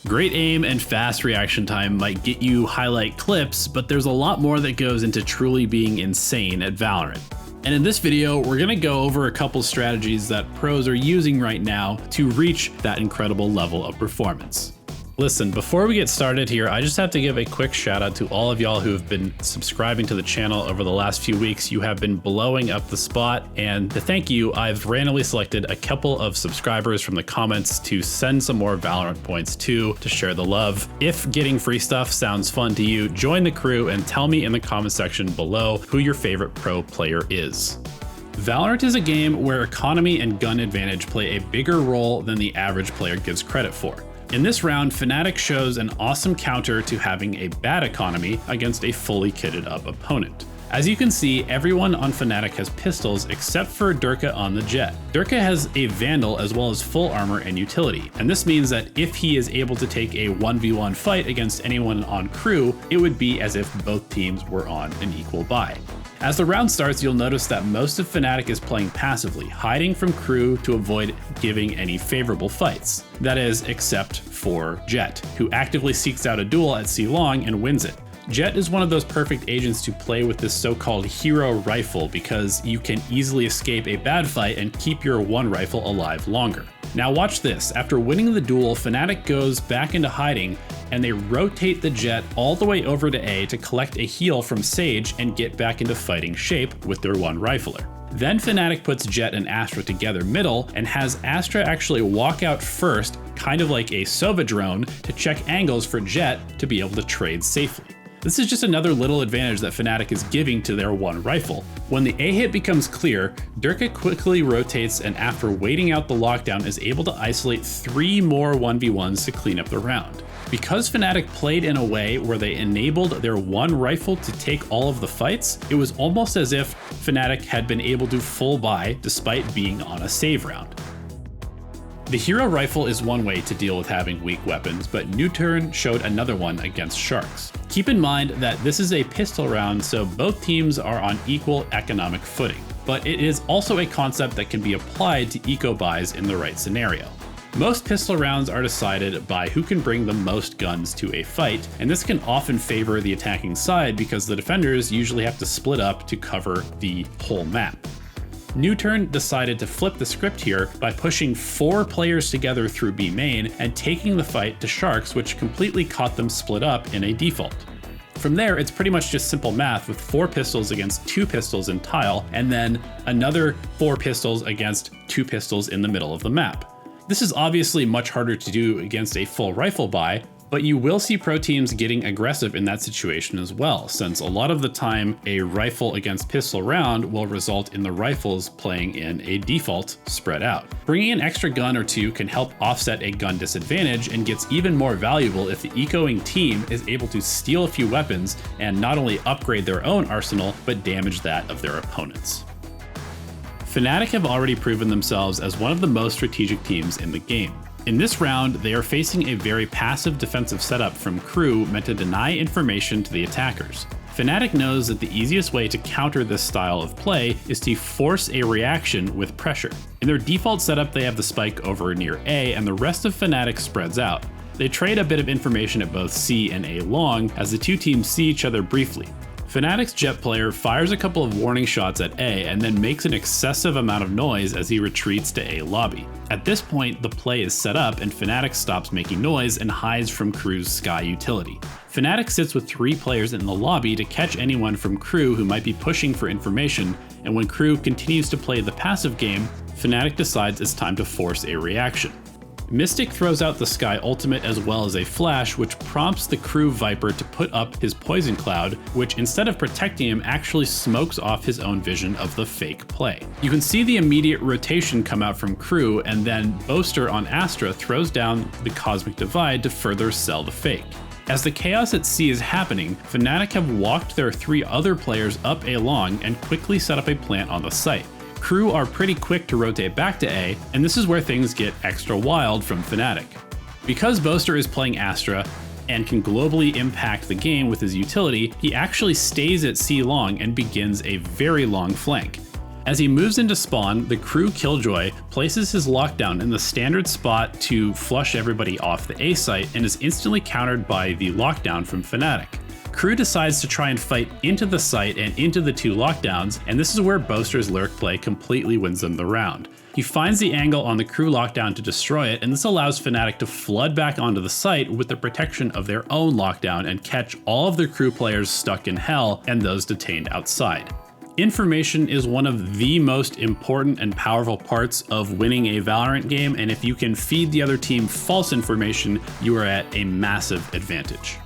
Great aim and fast reaction time might get you highlight clips, but there's a lot more that goes into truly being insane at Valorant. And in this video, we're gonna go over a couple strategies that pros are using right now to reach that incredible level of performance. Listen, before we get started here, I just have to give a quick shout out to all of y'all who have been subscribing to the channel over the last few weeks. You have been blowing up the spot, and to thank you, I've randomly selected a couple of subscribers from the comments to send some more Valorant points to share the love. If getting free stuff sounds fun to you, join the crew and tell me in the comment section below who your favorite pro player is. Valorant is a game where economy and gun advantage play a bigger role than the average player gives credit for. In this round, Fnatic shows an awesome counter to having a bad economy against a fully kitted up opponent. As you can see, everyone on Fnatic has pistols except for Durka on the Jet. Durka has a Vandal as well as full armor and utility, and this means that if he is able to take a 1v1 fight against anyone on crew, it would be as if both teams were on an equal buy. As the round starts, you'll notice that most of Fnatic is playing passively, hiding from crew to avoid giving any favorable fights. That is, except for Jet, who actively seeks out a duel at C long and wins it. Jet is one of those perfect agents to play with this so-called hero rifle because you can easily escape a bad fight and keep your one rifle alive longer. Now watch this, after winning the duel, Fnatic goes back into hiding and they rotate the Jet all the way over to A to collect a heal from Sage and get back into fighting shape with their one rifler. Then Fnatic puts Jet and Astra together middle and has Astra actually walk out first, kind of like a Sova drone, to check angles for Jet to be able to trade safely. This is just another little advantage that Fnatic is giving to their one rifle. When the A hit becomes clear, Durka quickly rotates and after waiting out the lockdown is able to isolate 3 more 1v1s to clean up the round. Because Fnatic played in a way where they enabled their one rifle to take all of the fights, it was almost as if Fnatic had been able to full buy despite being on a save round. The hero rifle is one way to deal with having weak weapons, but Newturn showed another one against Sharks. Keep in mind that this is a pistol round, so both teams are on equal economic footing, but it is also a concept that can be applied to eco buys in the right scenario. Most pistol rounds are decided by who can bring the most guns to a fight, and this can often favor the attacking side because the defenders usually have to split up to cover the whole map. Newturn decided to flip the script here by pushing 4 players together through B main and taking the fight to Sharks, which completely caught them split up in a default. From there, it's pretty much just simple math with 4 pistols against 2 pistols in tile, and then another 4 pistols against 2 pistols in the middle of the map. This is obviously much harder to do against a full rifle buy, but you will see pro teams getting aggressive in that situation as well, since a lot of the time a rifle against pistol round will result in the rifles playing in a default spread out. Bringing an extra gun or 2 can help offset a gun disadvantage and gets even more valuable if the ecoing team is able to steal a few weapons and not only upgrade their own arsenal, but damage that of their opponents. Fnatic have already proven themselves as one of the most strategic teams in the game. In this round, they are facing a very passive defensive setup from crew meant to deny information to the attackers. Fnatic knows that the easiest way to counter this style of play is to force a reaction with pressure. In their default setup, they have the spike over near A and the rest of Fnatic spreads out. They trade a bit of information at both C and A long as the two teams see each other briefly. Fnatic's Jet player fires a couple of warning shots at A and then makes an excessive amount of noise as he retreats to A lobby. At this point, the play is set up and Fnatic stops making noise and hides from crew's Sky utility. Fnatic sits with 3 players in the lobby to catch anyone from crew who might be pushing for information, and when crew continues to play the passive game, Fnatic decides it's time to force a reaction. Mystic throws out the Sky ultimate as well as a flash, which prompts the crew Viper to put up his poison cloud, which instead of protecting him actually smokes off his own vision of the fake play. You can see the immediate rotation come out from crew, and then Boaster on Astra throws down the Cosmic Divide to further sell the fake. As the chaos at C is happening, Fnatic have walked their 3 other players up A long and quickly set up a plant on the site. Crew are pretty quick to rotate back to A, and this is where things get extra wild from Fnatic. Because Boaster is playing Astra and can globally impact the game with his utility, he actually stays at C long and begins a very long flank. As he moves into spawn, the crew Killjoy places his lockdown in the standard spot to flush everybody off the A site and is instantly countered by the lockdown from Fnatic. Crew decides to try and fight into the site and into the two lockdowns, and this is where Boaster's lurk play completely wins them the round. He finds the angle on the crew lockdown to destroy it, and this allows Fnatic to flood back onto the site with the protection of their own lockdown and catch all of their crew players stuck in hell and those detained outside. Information is one of the most important and powerful parts of winning a Valorant game, and if you can feed the other team false information, you are at a massive advantage.